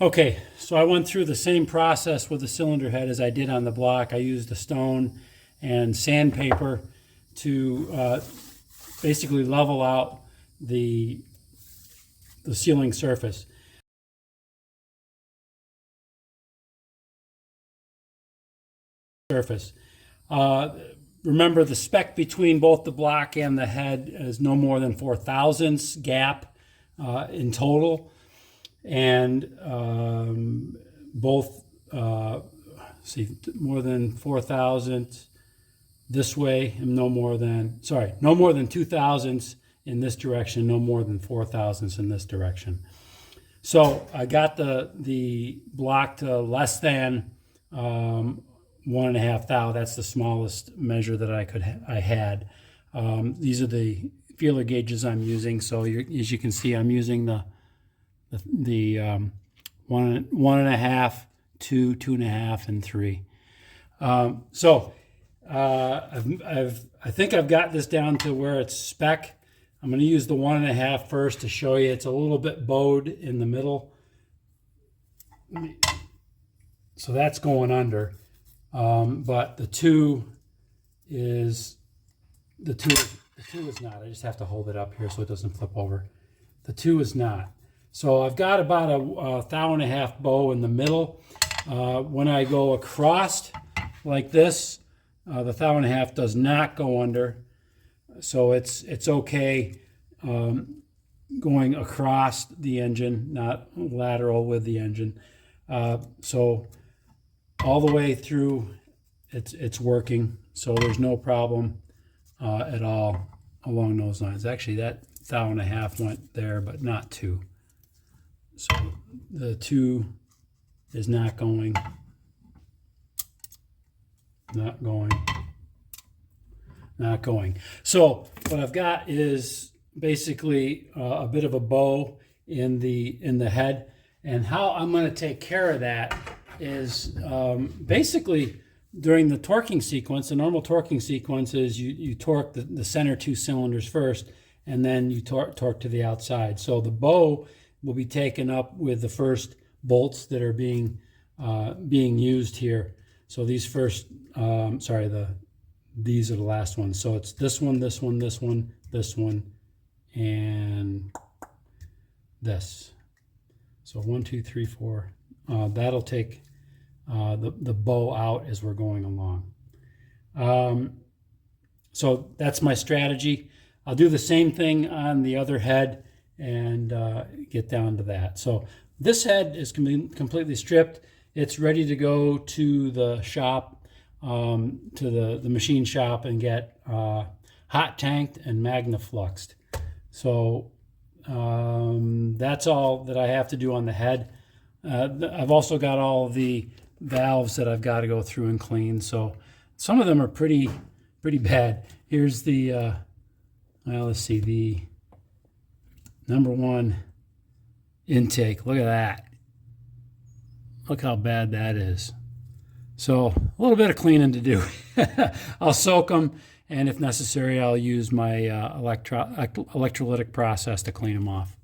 Okay, so I went through the same process with the cylinder head as I did on the block. I used a stone and sandpaper to basically level out the sealing surface. Remember, the spec between both the block and the head is no more than 4 thousandths gap in total, and both more than 4 thousandths this way, and no more than 2 thousandths in this direction, no more than 4 thousandths in this direction. So I got the block to less than 1.5 thou. That's the smallest measure that I had. These are the feeler gauges I'm using. So as you can see, I'm using the 1.5, 2, 2.5, and 3. I think I've got this down to where it's spec. I'm going to use the 1.5 first to show you. It's a little bit bowed in the middle, so that's going under. But the 2 is not. I just have to hold it up here so it doesn't flip over. The 2 is not. So I've got about a 1.5 thou bow in the middle. When I go across like this, the 1.5 thou does not go under. So it's okay going across the engine, not lateral with the engine. So all the way through, it's working. So there's no problem at all along those lines. Actually, that 1.5 thou went there, but not 2. So the 2 is not going. So what I've got is basically a bit of a bow in the head, and how I'm going to take care of that is basically during the torquing sequence. The normal torquing sequence is you torque the center 2 cylinders first, and then you torque to the outside. So the bow will be taken up with the first bolts that are being used here. So these first, these are the last ones. So it's this one, this one, this one, this one, and this. So 1, 2, 3, 4. That'll take the bow out as we're going along. So that's my strategy. I'll do the same thing on the other head and get down to that. So this head is completely stripped. It's ready to go to the shop, to the machine shop, and get hot tanked and magnafluxed. So that's all that I have to do on the head. I've also got all of the valves that I've got to go through and clean. So some of them are pretty bad. Here's the well, let's see, the number 1 intake. Look at that. Look how bad that is. So a little bit of cleaning to do. I'll soak them, and if necessary, I'll use my electrolytic process to clean them off.